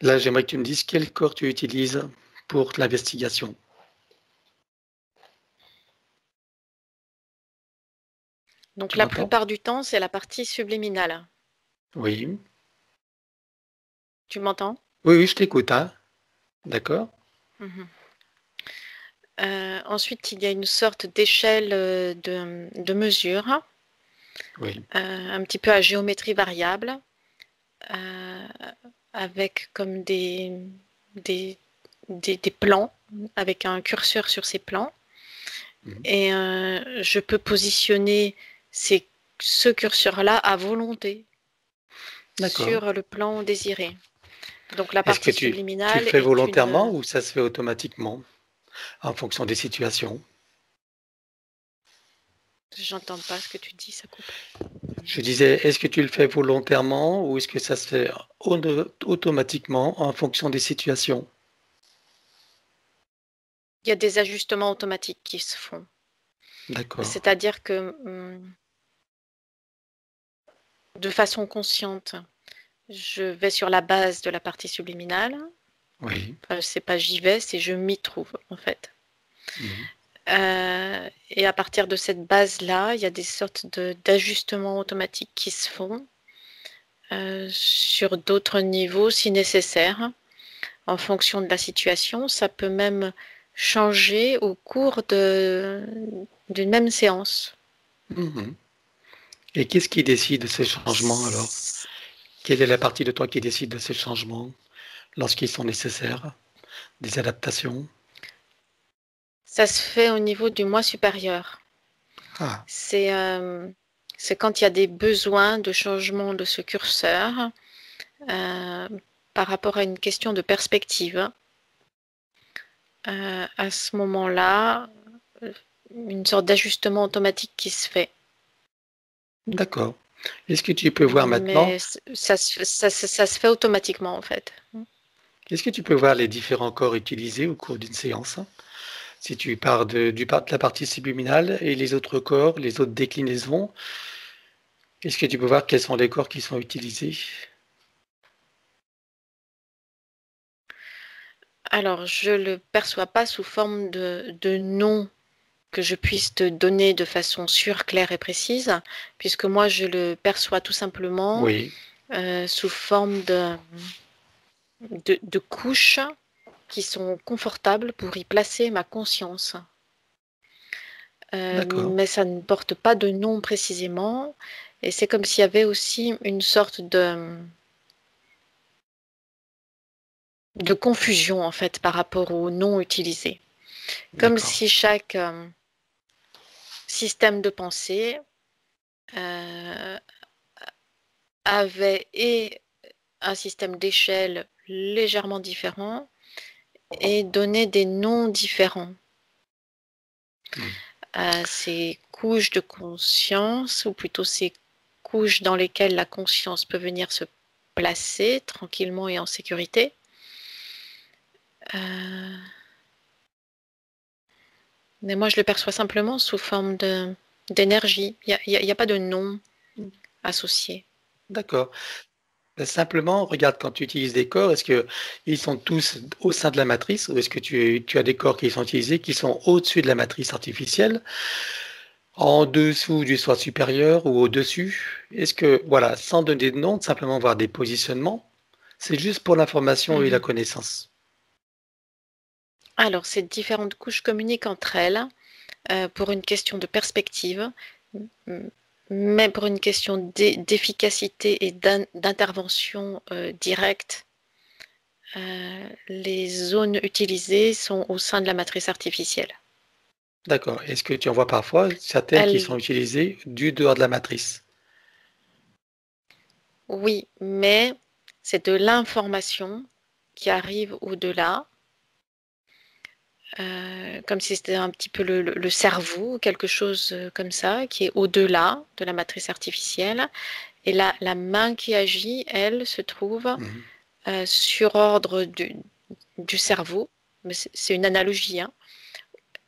Là, j'aimerais que tu me dises quel corps tu utilises pour l'investigation. Donc Tu la m'entends? plupart du temps, c'est la partie subliminale. Oui. Tu m'entends? Oui, oui, je t'écoute, hein. D'accord. Mhm. Ensuite, il y a une sorte d'échelle de mesure, Oui. un petit peu à géométrie variable, euh, avec comme des, des plans, avec un curseur sur ces plans. Mmh. Et je peux positionner ce curseur-là à volonté D'accord. sur le plan désiré. Donc la Est-ce que partie tu le subliminale fais est volontairement une... ou ça se fait automatiquement en fonction des situations? J'entends pas ce que tu dis, ça coupe. Je disais, est-ce que tu le fais volontairement ou est-ce que ça se fait automatiquement en fonction des situations? Il y a des ajustements automatiques qui se font. D'accord. C'est-à-dire que de façon consciente, je vais sur la base de la partie subliminale. Oui. Enfin, c'est pas j'y vais, c'est je m'y trouve en fait. Mmh. Et à partir de cette base-là, il y a des sortes d'ajustements automatiques qui se font sur d'autres niveaux si nécessaire, en fonction de la situation. Ça peut même changer au cours d'une même séance. Mmh. Et qu'est-ce qui décide de ces changements alors? Quelle est la partie de toi qui décide de ces changements lorsqu'ils sont nécessaires? Des adaptations? Ça se fait au niveau du moi supérieur. Ah, C'est quand il y a des besoins de changement de ce curseur euh, par rapport à une question de perspective. À ce moment-là, une sorte d'ajustement automatique qui se fait. d'accord. Est-ce que tu peux voir maintenant Mais ça se fait automatiquement en fait. est-ce que tu peux voir les différents corps utilisés au cours d'une séance? Si tu pars de la partie subliminale et les autres corps, les autres déclinaisons, est-ce que tu peux voir quels sont les corps qui sont utilisés? Alors, je ne le perçois pas sous forme de nom que je puisse te donner de façon sûre, claire et précise, puisque moi, je le perçois tout simplement Oui, sous forme de couches qui sont confortables pour y placer ma conscience. d'accord, Mais ça ne porte pas de nom précisément, et c'est comme s'il y avait aussi une sorte de confusion en fait par rapport au nom utilisé. Comme d'accord, si chaque système de pensée euh, avait et un système d'échelle légèrement différent et donnait des noms différents mmh, à ces couches de conscience, ou plutôt ces couches dans lesquelles la conscience peut venir se placer tranquillement et en sécurité. Mais moi, je le perçois simplement sous forme d'énergie. Il y a pas de nom associé. d'accord. Simplement, regarde, quand tu utilises des corps, est-ce qu'ils sont tous au sein de la matrice ou est-ce que tu as des corps qui sont utilisés qui sont au-dessus de la matrice artificielle, en dessous du soi supérieur ou au-dessus? Est-ce que, voilà, sans donner de nom, simplement voir des positionnements, c'est juste pour l'information et la Mhm. connaissance. Alors, ces différentes couches communiquent entre elles pour une question de perspective, mais pour une question d'efficacité et d'intervention directe. Les zones utilisées sont au sein de la matrice artificielle. D'accord. Est-ce que tu en vois parfois certaines qui sont Elles, utilisées du dehors de la matrice? oui, mais c'est de l'information qui arrive au-delà, comme si c'était un petit peu le cerveau, quelque chose comme ça, qui est au-delà de la matrice artificielle. Et la main qui agit, elle, se trouve Mmh. sur ordre du cerveau. Mais c'est une analogie, hein.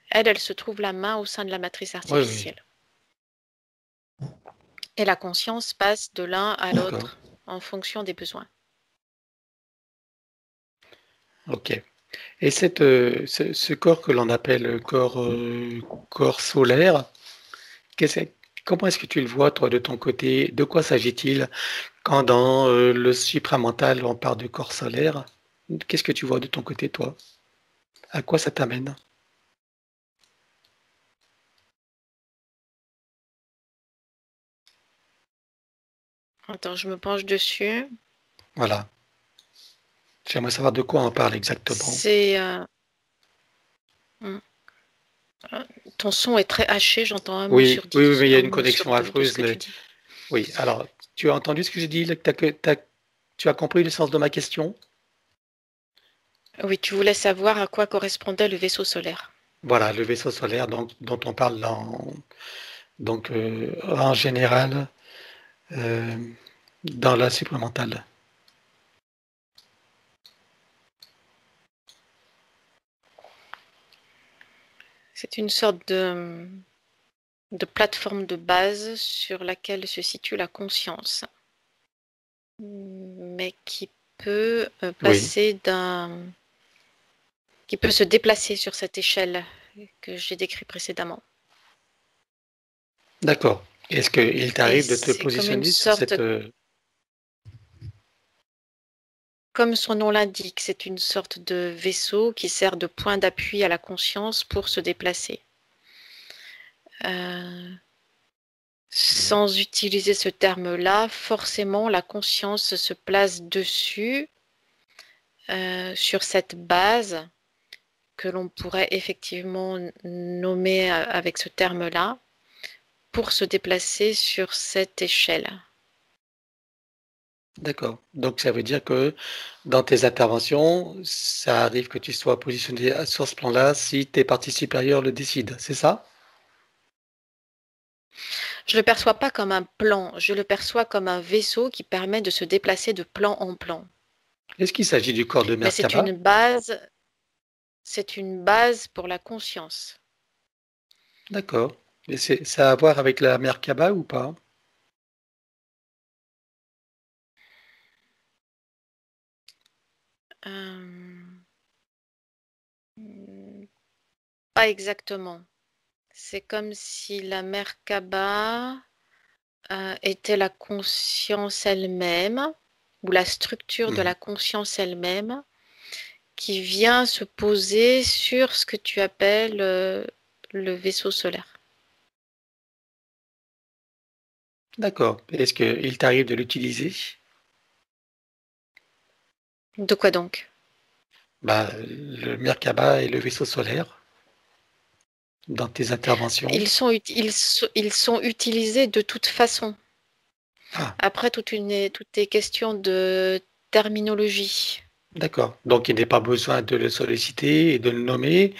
Elle se trouve la main au sein de la matrice Oui, oui. artificielle. Et la conscience passe de l'un à D'accord. l'autre en fonction des besoins. Ok. Et ce corps que l'on appelle corps solaire, qu'est-ce- comment est-ce que tu le vois, toi, de ton côté? De quoi s'agit-il quand dans le supramental, on parle de corps solaire? Qu'est-ce que tu vois de ton côté, toi? À quoi ça t'amène? Attends, je me penche dessus. Voilà. J'aimerais savoir de quoi on parle exactement. C'est hmm, ton son est très haché, j'entends un mot Oui, sur oui, oui, 10, mais il y a un une mot sur connexion deux de ce affreuse, que tu mais dis. oui. Alors, tu as entendu ce que j'ai dit, là, tu as compris le sens de ma question? Oui, tu voulais savoir à quoi correspondait le vaisseau solaire. Voilà, le vaisseau solaire dont on parle en général euh, dans la supramentale. C'est une sorte de plateforme de base sur laquelle se situe la conscience, mais peut Oui, qui peut se déplacer sur cette échelle que j'ai décrite précédemment. d'accord. Est-ce qu'il Et t'arrive de te c'est comme une positionner sur sorte, cette... comme son nom l'indique, c'est une sorte de vaisseau qui sert de point d'appui à la conscience pour se déplacer. Sans utiliser ce terme-là, forcément, la conscience se place dessus, sur cette base que l'on pourrait effectivement nommer avec ce terme-là, pour se déplacer sur cette échelle. D'accord. Donc ça veut dire que dans tes interventions, ça arrive que tu sois positionné sur ce plan-là si tes parties supérieures le décident, c'est ça? Je ne le perçois pas comme un plan, je le perçois comme un vaisseau qui permet de se déplacer de plan en plan. Est-ce qu'il s'agit du corps de Mais Merkaba? c'est une base pour la conscience. D'accord. Et ça a à voir avec la Merkaba ou pas? Euh, Pas exactement. C'est comme si la Merkaba était la conscience elle-même, ou la structure de Mhm. la conscience elle-même, qui vient se poser sur ce que tu appelles le vaisseau solaire. D'accord. Est-ce qu'il t'arrive de l'utiliser? De quoi donc? Bah, le Merkaba et le vaisseau solaire dans tes interventions. Ils sont utilisés de toute façon. Ah, Après, tout est question de terminologie. d'accord. Donc il n'est pas besoin de le solliciter et de le nommer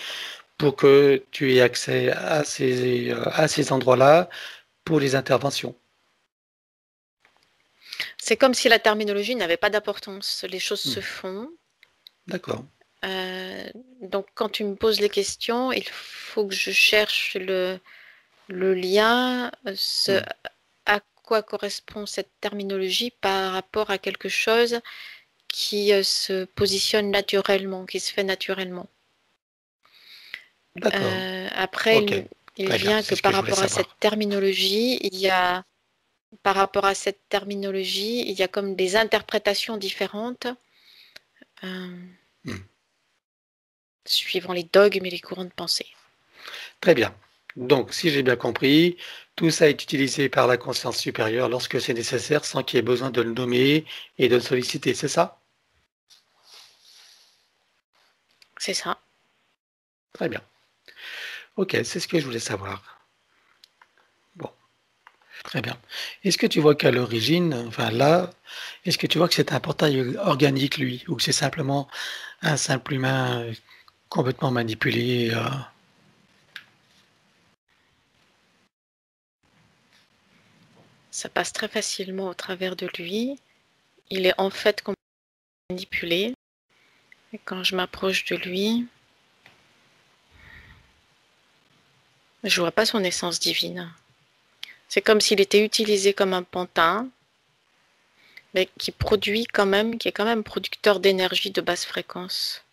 pour que tu aies accès à ces endroits-là pour les interventions. C'est comme si la terminologie n'avait pas d'importance. Les choses Hmm. se font. D'accord. Euh, donc, quand tu me poses les questions, il faut que je cherche le lien, Hmm. à quoi correspond cette terminologie par rapport à quelque chose qui se positionne naturellement, qui se fait naturellement. D'accord. Après, Ok. il Très bien. vient C'est que ce que par je voulais rapport à cette savoir. terminologie, par rapport à cette terminologie, il y a comme des interprétations différentes, euh, Hmm. suivant les dogmes et les courants de pensée. Très bien. Donc, si j'ai bien compris, tout ça est utilisé par la conscience supérieure lorsque c'est nécessaire sans qu'il y ait besoin de le nommer et de le solliciter, c'est ça? C'est ça. Très bien. Ok, c'est ce que je voulais savoir. Bon, très bien. Est-ce que tu vois qu'à l'origine, enfin là, est-ce que tu vois que c'est un portail organique, lui, ou que c'est simplement un simple humain complètement manipulé Ça passe très facilement au travers de lui. Il est en fait manipulé. Et quand je m'approche de lui, je vois pas son essence divine. C'est comme s'il était utilisé comme un pantin, mais qui produit quand même, qui est quand même producteur d'énergie de basse fréquence.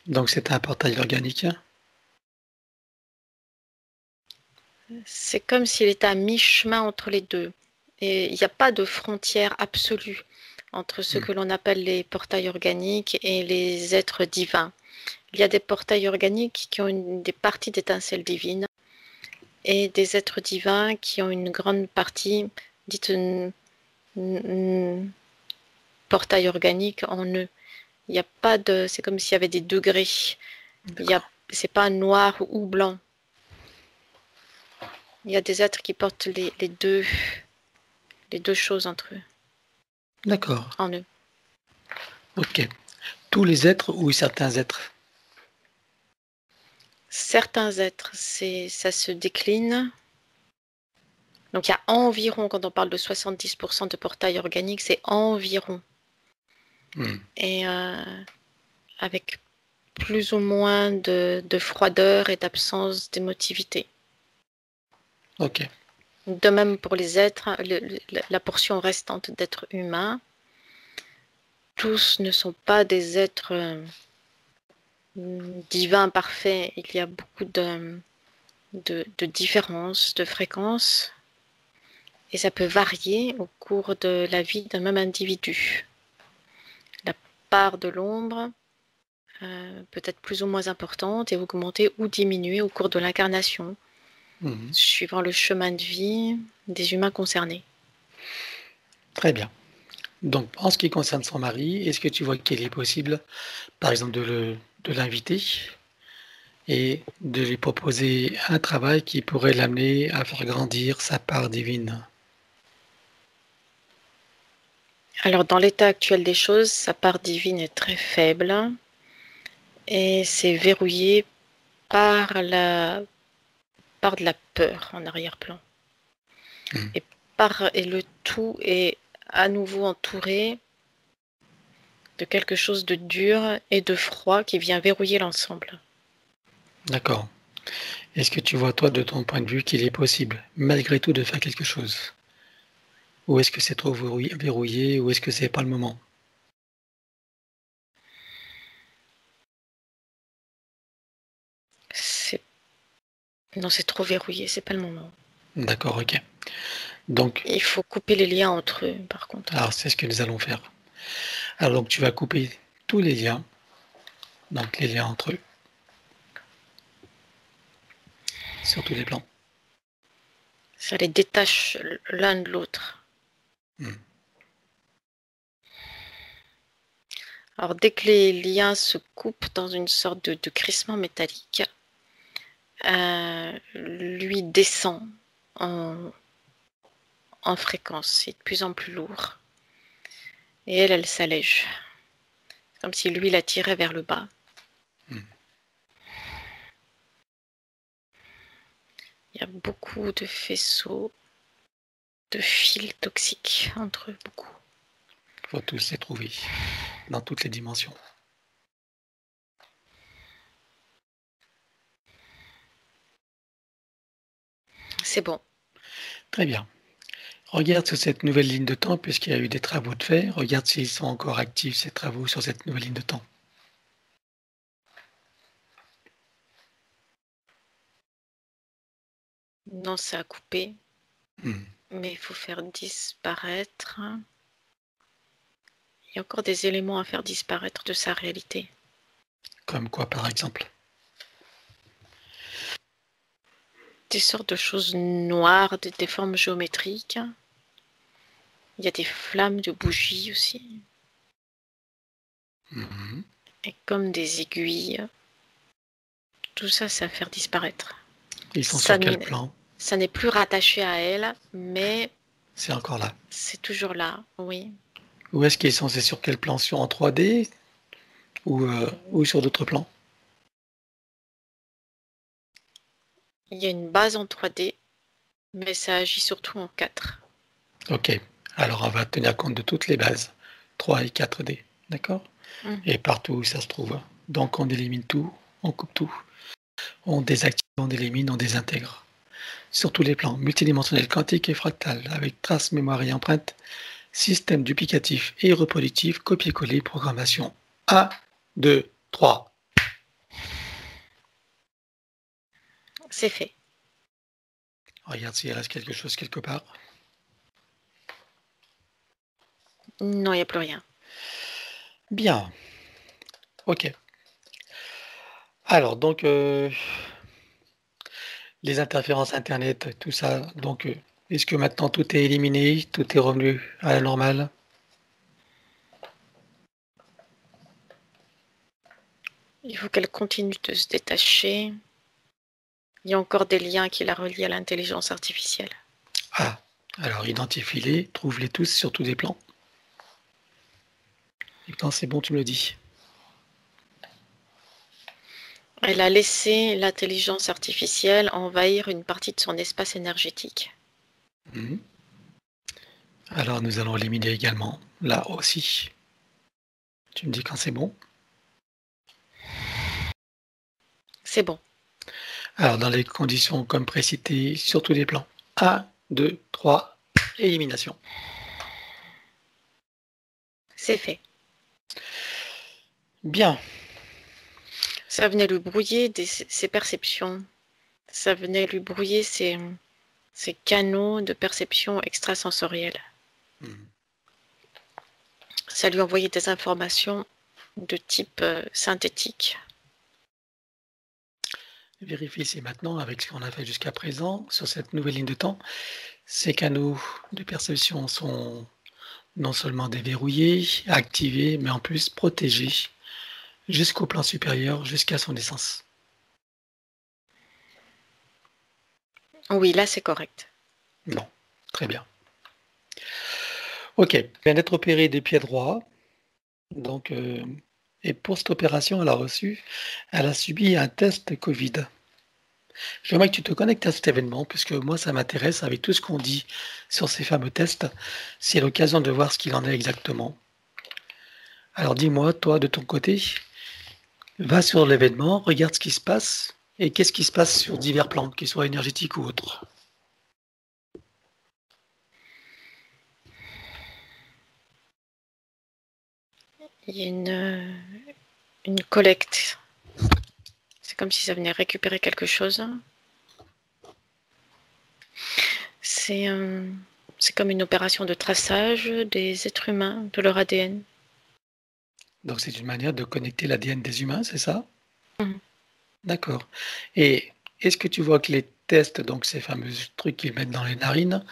Donc c'est un portail organique. C'est comme s'il était à mi-chemin entre les deux. Et il n'y a pas de frontière absolue entre ce que l'on appelle les portails organiques et les êtres divins. Il y a des portails organiques qui ont des parties d'étincelles divines et des êtres divins qui ont une grande partie, dites portail organique en eux. Il n'y a pas de, c'est comme s'il y avait des degrés. C'est pas noir ou blanc. Il y a des êtres qui portent les deux choses entre eux. D'accord. En eux. Ok. Tous les êtres ou certains êtres? Certains êtres, ça se décline. Donc il y a environ, quand on parle de 70% de portail organique, c'est environ. Et avec plus ou moins de froideur et d'absence d'émotivité. Ok. De même pour les êtres, la portion restante d'êtres humains, tous ne sont pas des êtres divins parfaits. Il y a beaucoup de différences, de fréquences, et ça peut varier au cours de la vie d'un même individu. La part de l'ombre peut être plus ou moins importante et augmenter ou diminuer au cours de l'incarnation, suivant le chemin de vie des humains concernés. Très bien. Donc, en ce qui concerne son mari, est-ce que tu vois qu'il est possible, par exemple, de l'inviter et de lui proposer un travail qui pourrait l'amener à faire grandir sa part divine? Alors, dans l'état actuel des choses, sa part divine est très faible et c'est verrouillé par de la peur en arrière-plan. Et le tout est à nouveau entouré de quelque chose de dur et de froid qui vient verrouiller l'ensemble. D'accord. Est-ce que tu vois, toi, de ton point de vue, qu'il est possible, malgré tout, de faire quelque chose? Ou est-ce que c'est trop verrouillé, ou est-ce que c'est pas le moment? Non, c'est trop verrouillé, c'est pas le moment. D'accord, ok. Donc, il faut couper les liens entre eux, par contre. Alors, c'est ce que nous allons faire. Alors, donc, tu vas couper tous les liens, donc les liens entre eux, sur tous les plans. Ça les détache l'un de l'autre. Alors, dès que les liens se coupent dans une sorte de crissement métallique, lui descend en fréquence, c'est de plus en plus lourd. Et elle s'allège. Comme si lui la tirait vers le bas. Il y a beaucoup de faisceaux, de fils toxiques entre eux, beaucoup. Il faut tous les trouver, dans toutes les dimensions. C'est bon. Très bien. Regarde sur cette nouvelle ligne de temps, puisqu'il y a eu des travaux de fait. Regarde s'ils sont encore actifs, ces travaux, sur cette nouvelle ligne de temps. Non, ça a coupé. Mais il faut faire disparaître. Il y a encore des éléments à faire disparaître de sa réalité. Comme quoi, par exemple? Des sortes de choses noires, des formes géométriques. Il y a des flammes de bougies aussi. Et comme des aiguilles. Tout ça, c'est à faire disparaître. Ils sont sur quel plan? Ça n'est plus rattaché à elle, mais... C'est encore là. C'est toujours là, oui. Où est-ce qu'ils sont? C'est sur quel plan? Sur en 3D ou sur d'autres plans? Il y a une base en 3D, mais ça agit surtout en 4. Ok. Alors, on va tenir compte de toutes les bases, 3 et 4D, d'accord? Et partout où ça se trouve. Donc, on élimine tout, on coupe tout. On désactive, on élimine, on désintègre. Sur tous les plans, multidimensionnel, quantique et fractal, avec traces, mémoire et empreinte, système duplicatif et reproductif, copier-coller, programmation. 1, 2, 3. C'est fait. Regarde s'il reste quelque chose quelque part. Non, il n'y a plus rien. Bien. Ok. Alors, donc, les interférences Internet, tout ça, donc, est-ce que maintenant tout est éliminé, tout est revenu à la normale? Il faut qu'elle continue de se détacher. Il y a encore des liens qui la relient à l'intelligence artificielle. Ah, alors identifie-les, trouve-les tous sur tous les plans. Et quand c'est bon, tu me le dis. Elle a laissé l'intelligence artificielle envahir une partie de son espace énergétique. Mhm. Alors nous allons éliminer également, là aussi. Tu me dis quand c'est bon. C'est bon. Alors dans les conditions comme précité sur tous les plans. 1, 2, 3, élimination. C'est fait. Bien. Ça venait lui brouiller ses perceptions. Ça venait lui brouiller ses canaux de perception extrasensorielle. Mhm. Ça lui envoyait des informations de type synthétique. Vérifie si maintenant, avec ce qu'on a fait jusqu'à présent, sur cette nouvelle ligne de temps, ces canaux de perception sont non seulement déverrouillés, activés, mais en plus protégés jusqu'au plan supérieur, jusqu'à son essence. Oui, là c'est correct. Bon, très bien. Ok, elle vient d'être opérée des pieds droits. Donc, et pour cette opération, elle a subi un test Covid. J'aimerais que tu te connectes à cet événement, puisque moi, ça m'intéresse avec tout ce qu'on dit sur ces fameux tests. C'est l'occasion de voir ce qu'il en est exactement. Alors dis-moi, toi, de ton côté, va sur l'événement, regarde ce qui se passe, et qu'est-ce qui se passe sur divers plans, qu'ils soient énergétiques ou autres. Il y a une collecte. C'est comme si ça venait récupérer quelque chose. C'est comme une opération de traçage des êtres humains, de leur ADN. Donc c'est une manière de connecter l'ADN des humains, c'est ça? Mhm. D'accord. Et est-ce que tu vois que les tests, donc ces fameux trucs qu'ils mettent dans les narines,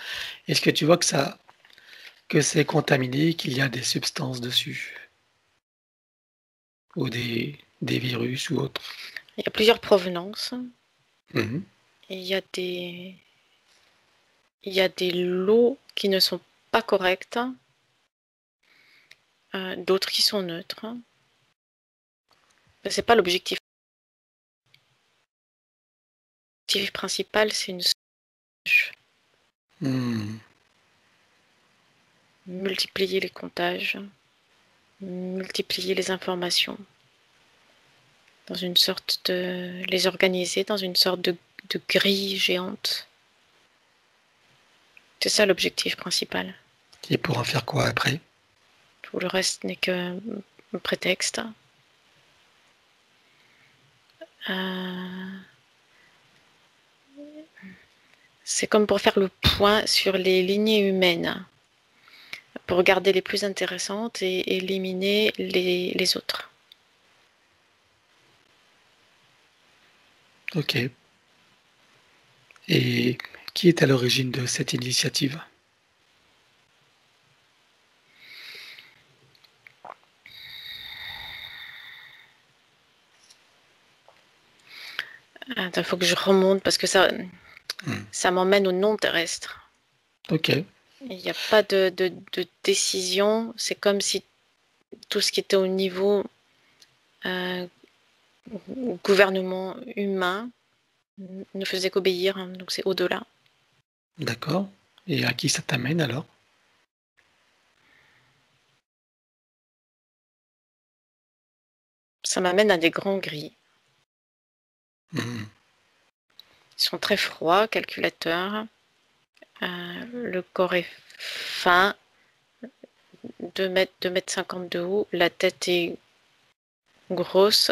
est-ce que tu vois que c'est contaminé, qu'il y a des substances dessus? Ou des virus ou autres? Il y a plusieurs provenances. Mmh. Et il y a des lots qui ne sont pas corrects, d'autres qui sont neutres. C'est pas l'objectif. L'objectif principal, c'est Mmh. multiplier les comptages, multiplier les informations, dans une sorte de les organiser dans une sorte de grille géante. C'est ça l'objectif principal. Et pour en faire quoi après? Tout le reste n'est que un prétexte. C'est comme pour faire le point sur les lignées humaines, pour garder les plus intéressantes et éliminer les autres. OK. Et qui est à l'origine de cette initiative? Il faut que je remonte parce que Mmh. ça m'emmène au non terrestre. OK. Il n'y a pas de décision. C'est comme si tout ce qui était au niveau gouvernement humain ne faisait qu'obéir. Donc c'est au-delà. D'accord. Et à qui ça t'amène alors? Ça m'amène à des grands gris. Mmh. Ils sont très froids, calculateurs. Le corps est fin, 2 mètres 50 de haut. La tête est grosse.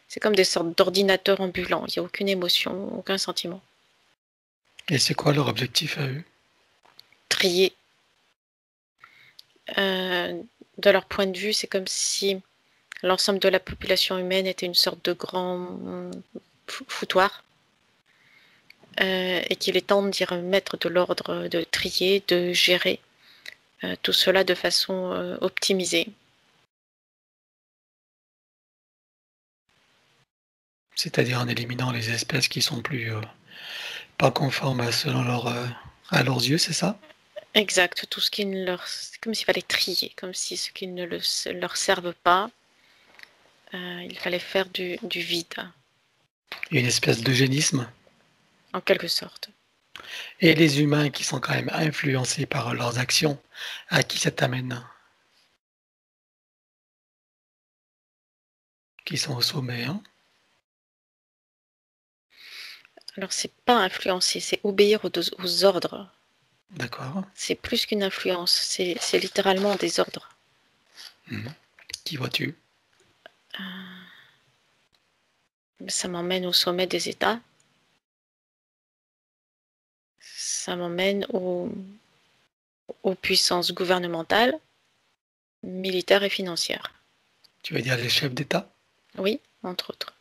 C'est comme des sortes d'ordinateurs ambulants. Il n'y a aucune émotion, aucun sentiment. Et c'est quoi leur objectif à eux? Trier. De leur point de vue, c'est comme si l'ensemble de la population humaine était une sorte de grand foutoir, et qu'il est temps d'y remettre de l'ordre, de trier, de gérer tout cela de façon optimisée. C'est-à-dire en éliminant les espèces qui sont plus pas conformes à leurs yeux, c'est ça? Exact, tout ce qui ne leur... C'est comme s'il fallait trier, comme si ce qui ne leur servent pas, il fallait faire du vide, Une espèce d'eugénisme. en quelque sorte. Et les humains qui sont quand même influencés par leurs actions, à qui ça t'amène? Qui sont au sommet, hein? Alors, c'est pas influencer, c'est obéir aux ordres. D'accord. C'est plus qu'une influence, c'est littéralement des ordres. Mmh. Qui vois-tu? Ça m'emmène au sommet des États, ça m'emmène aux puissances gouvernementales, militaires et financières. Tu veux dire les chefs d'État? Oui, entre autres.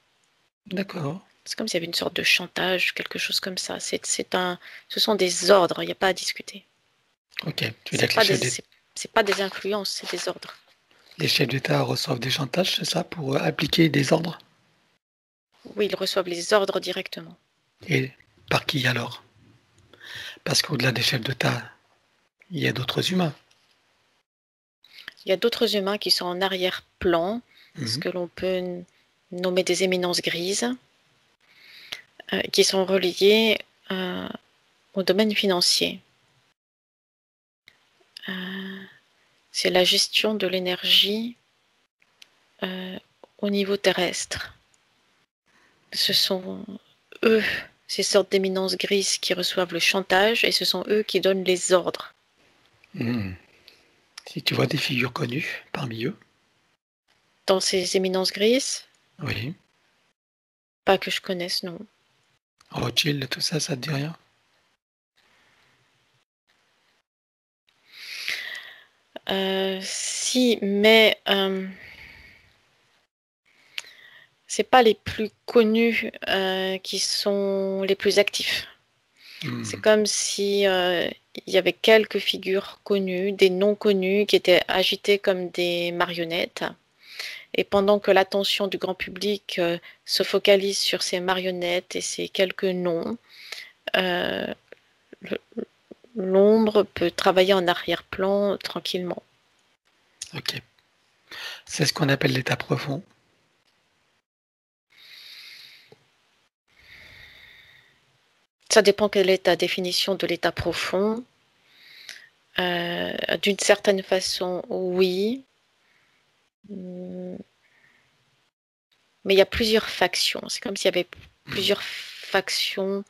D'accord. C'est comme s'il y avait une sorte de chantage, quelque chose comme ça. Ce sont des ordres, il n'y a pas à discuter. OK. Tu veux dire C'est que les pas chefs des, d'État c'est pas des influences, c'est des ordres. reçoivent des chantages, c'est ça, pour, appliquer des ordres? Oui, ils reçoivent les ordres directement. Et par qui alors? Parce qu'au-delà des chefs d'État, il y a d'autres humains. Il y a d'autres humains qui sont en arrière-plan, ce Mmh. que l'on peut nommer des éminences grises, qui sont reliées au domaine financier. C'est la gestion de l'énergie euh, au niveau terrestre. Ce sont eux, ces sortes d'éminences grises, qui reçoivent le chantage, et ce sont eux qui donnent les ordres. Mmh. Si tu vois des figures connues parmi eux? Dans ces éminences grises, Oui. pas que je connaisse, non. Rothschild, tout ça, ça te dit rien? Si, mais c'est pas les plus connus qui sont les plus actifs. C'est Mmh. comme si il y avait quelques figures connues, des non connus, qui étaient agités comme des marionnettes. Et pendant que l'attention du grand public se focalise sur ces marionnettes et ces quelques noms, euh, l'ombre peut travailler en arrière-plan tranquillement. OK. C'est ce qu'on appelle l'état profond. Ça dépend quelle est ta définition de l'état profond. D'une certaine façon, oui. Mais il y a plusieurs factions. C'est comme s'il y avait Mmh. plusieurs factions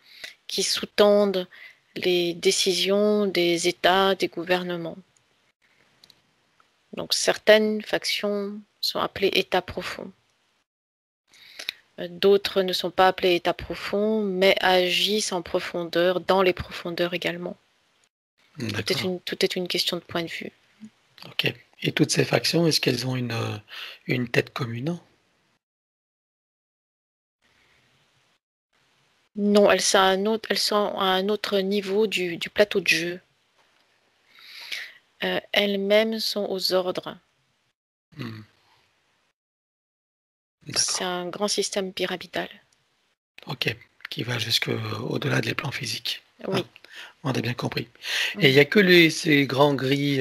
qui sous-tendent les décisions des États, des gouvernements. Donc certaines factions sont appelées États profonds. D'autres ne sont pas appelées États profonds, mais agissent en profondeur, dans les profondeurs également. D'accord. Tout est une question de point de vue. OK. Et toutes ces factions, est-ce qu'elles ont une tête commune? Non, elles sont à un autre niveau du plateau de jeu. Elles-mêmes sont aux ordres. Mmh. C'est D'accord. un grand système pyramidal. OK. Qui va jusque au-delà des plans physiques. Ah, Oui. on a bien compris. Et il y Mhm. a que ces grands gris,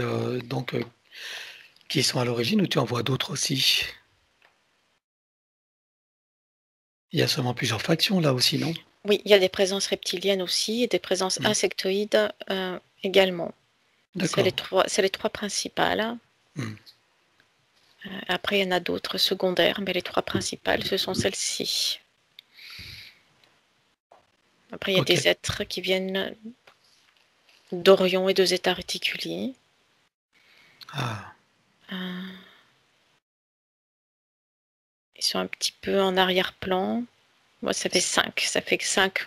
qui sont à l'origine ou tu en vois d'autres aussi? Il y a sûrement plusieurs factions là aussi, non? Oui, il y a des présences reptiliennes aussi et des présences Mmh. insectoïdes également. D'accord. C'est les trois principales. Mmh. Après, il y en a d'autres secondaires, mais les trois principales, ce sont celles-ci. Après, il y a OK. des êtres qui viennent d'Orion et de Zeta Reticuli. Ah, Euh, Ils sont un petit peu en arrière-plan. Moi, ça fait cinq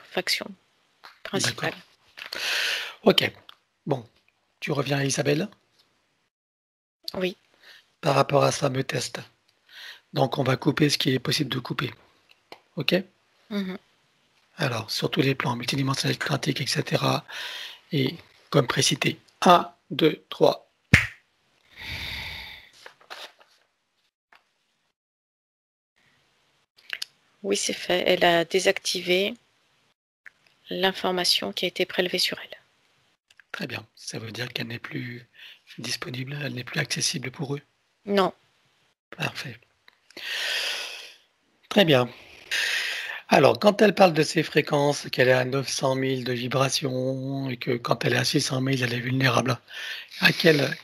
factions d'accord. principales. Ok. Bon, tu reviens à Isabelle Oui. par rapport à ce fameux test. Donc, on va couper ce qui est possible de couper. Ok? Mhm. Alors, sur tous les plans, multidimensionnel, quantique, etc. Et comme précité. 1, 2, 3. Oui, c'est fait. Elle a désactivé l'information qui a été prélevée sur elle. Très bien. Ça veut dire qu'elle n'est plus disponible, elle n'est plus accessible pour eux. Non. Parfait. Très bien. Alors, quand elle parle de ces fréquences, qu'elle est à 900 000 de vibrations et que quand elle est à 600 000, elle est vulnérable, à quelle Alors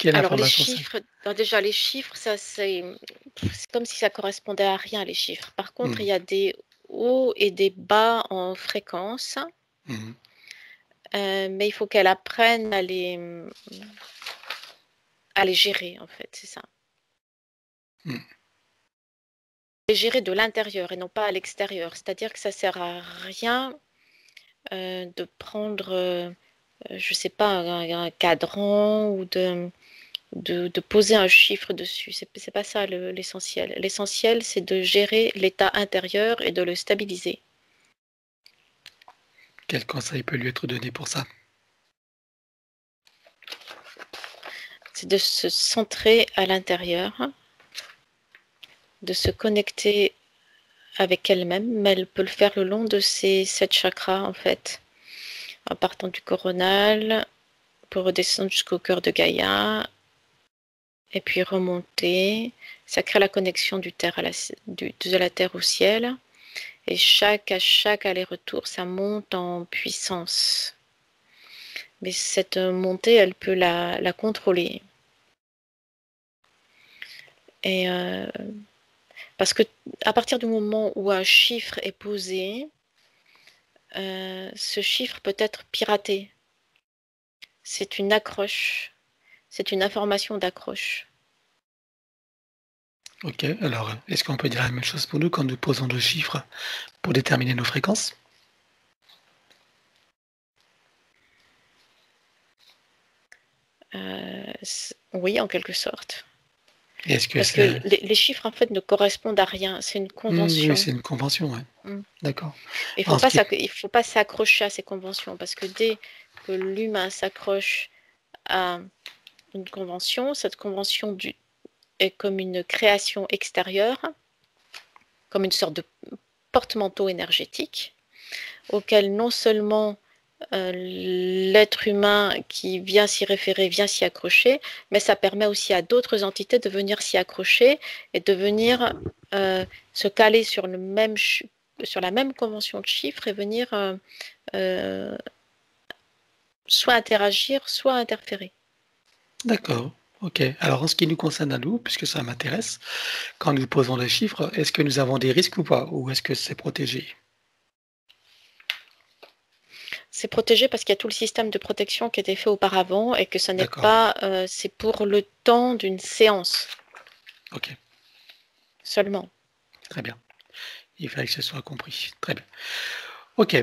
les information ça? chiffres, déjà les chiffres, ça c'est comme si ça correspondait à rien les chiffres. Par contre, il Mhm, y a des hauts et des bas en fréquence, mhm. mais il faut qu'elle apprenne à les gérer en fait, c'est ça. Mhm. Les gérer de l'intérieur et non pas à l'extérieur. C'est-à-dire que ça sert à rien de prendre, je sais pas, un cadran ou de poser un chiffre dessus. C'est pas ça l'essentiel. L'essentiel, c'est de gérer l'état intérieur et de le stabiliser. Quel conseil peut lui être donné pour ça? C'est de se centrer à l'intérieur, de se connecter avec elle-même, mais elle peut le faire le long de ces 7 chakras, en fait, en partant du coronal, pour redescendre jusqu'au cœur de Gaïa, et puis remonter. Ça crée la connexion de la terre au ciel. Et à chaque aller-retour, ça monte en puissance. Mais cette montée, elle peut la contrôler. Et parce que à partir du moment où un chiffre est posé, ce chiffre peut être piraté. C'est une accroche. C'est une information d'accroche. Ok, alors est-ce qu'on peut dire la même chose pour nous quand nous posons deux chiffres pour déterminer nos fréquences? Oui, en quelque sorte. Et est-ce que Parce que c'est... les chiffres, en fait, ne correspondent à rien. C'est une Oui, convention. c'est une convention, ouais. Mm. D'accord. Il En ce qui... ne faut pas s'accrocher à ces conventions. Parce que dès que l'humain s'accroche à une convention, cette convention est comme une création extérieure, comme une sorte de porte-manteau énergétique, auquel non seulement l'être humain qui vient s'y référer, vient s'y accrocher, mais ça permet aussi à d'autres entités de venir s'y accrocher et de venir se caler sur la même convention de chiffres et venir soit interagir, soit interférer. D'accord. Ok. Alors, en ce qui nous concerne à nous, puisque ça m'intéresse, quand nous posons des chiffres, est-ce que nous avons des risques ou pas? Ou est-ce que c'est protégé? C'est protégé parce qu'il y a tout le système de protection qui a été fait auparavant et que ça n'est D'accord. pas, c'est pour le temps d'une séance Ok. seulement. Très bien. Il fallait que ce soit compris. Très bien. Ok.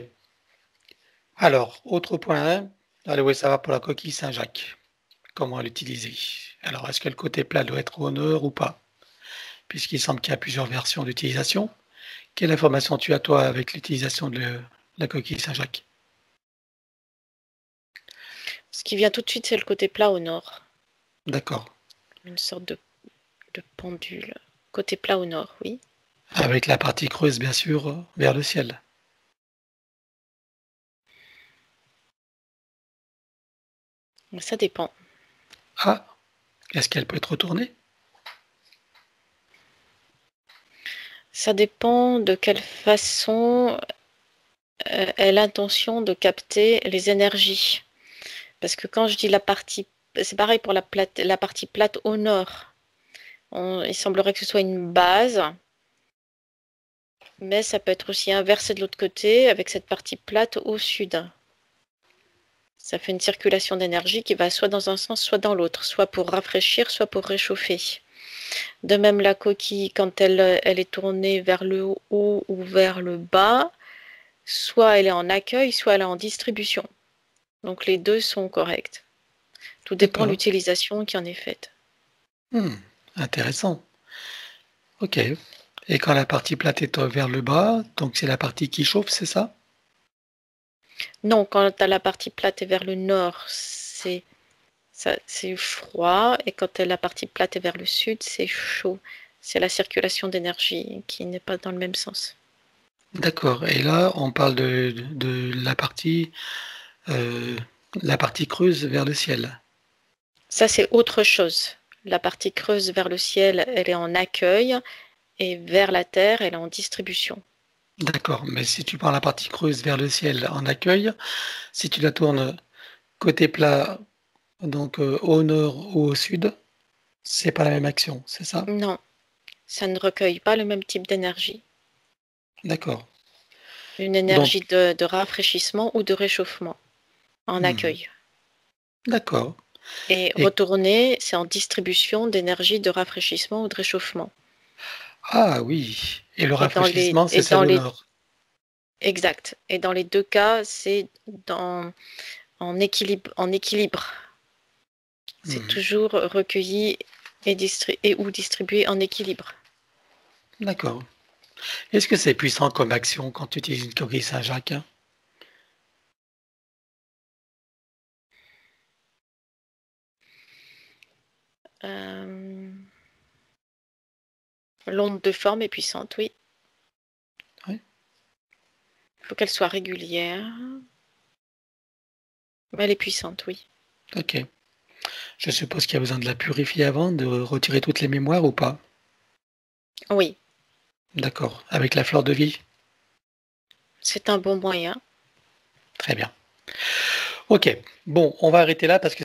Alors, autre point. Allez, oui, ça va pour la coquille Saint-Jacques. Comment l'utiliser? Alors, est-ce que le côté plat doit être au nord ou pas? Puisqu'il semble qu'il y a plusieurs versions d'utilisation. Quelle information tu as, toi, avec l'utilisation de la coquille Saint-Jacques? Ce qui vient tout de suite, c'est le côté plat au nord. D'accord. Une sorte de pendule. Côté plat au nord, oui. Avec la partie creuse, bien sûr, vers le ciel. Ça dépend. Ah, est-ce qu'elle peut être retournée? Ça dépend de quelle façon est l'intention de capter les énergies. Parce que quand je dis la partie, c'est pareil pour la partie plate au nord. Il semblerait que ce soit une base, mais ça peut être aussi inversé de l'autre côté avec cette partie plate au sud. Ça fait une circulation d'énergie qui va soit dans un sens, soit dans l'autre, soit pour rafraîchir, soit pour réchauffer. De même, la coquille, quand elle est tournée vers le haut ou vers le bas, soit elle est en accueil, soit elle est en distribution. Donc les deux sont corrects. Tout dépend de D'accord. l'utilisation qui en est faite. Intéressant. Ok. Et quand la partie plate est vers le bas, donc c'est la partie qui chauffe, c'est ça? Non, quand tu as la partie plate et vers le nord, c'est froid, et quand la partie plate est vers le sud, c'est chaud. C'est la circulation d'énergie qui n'est pas dans le même sens. D'accord. Et là, on parle de euh, la partie creuse vers le ciel. Ça, c'est autre chose. La partie creuse vers le ciel, elle est en accueil, et vers la terre, elle est en distribution. D'accord. Mais si tu prends la partie creuse vers le ciel en accueil, si tu la tournes côté plat, donc au nord ou au sud, c'est pas la même action, c'est ça? Non, ça ne recueille pas le même type d'énergie. D'accord. Une Donc, énergie de rafraîchissement ou de réchauffement en hmm, accueil. d'accord. Et Et retourner, c'est en distribution d'énergie de rafraîchissement ou de réchauffement. ah oui. Et le Et dans les, rafraîchissement, c'est et celle dans au les, nord. exact. Et dans les deux cas, c'est en équilibre, C'est Hmm, toujours recueilli et ou distribué en équilibre. d'accord. Est-ce que c'est puissant comme action quand tu utilises une coquille Saint-Jacques? Euh, L'onde de forme est puissante, oui. Oui. Il faut qu'elle soit régulière, mais elle est puissante, oui. Ok. Je suppose qu'il y a besoin de la purifier avant, de retirer toutes les mémoires ou pas? Oui, D'accord. Avec la fleur de vie? c'est un bon moyen. Très bien. Ok. Bon, on va arrêter là parce que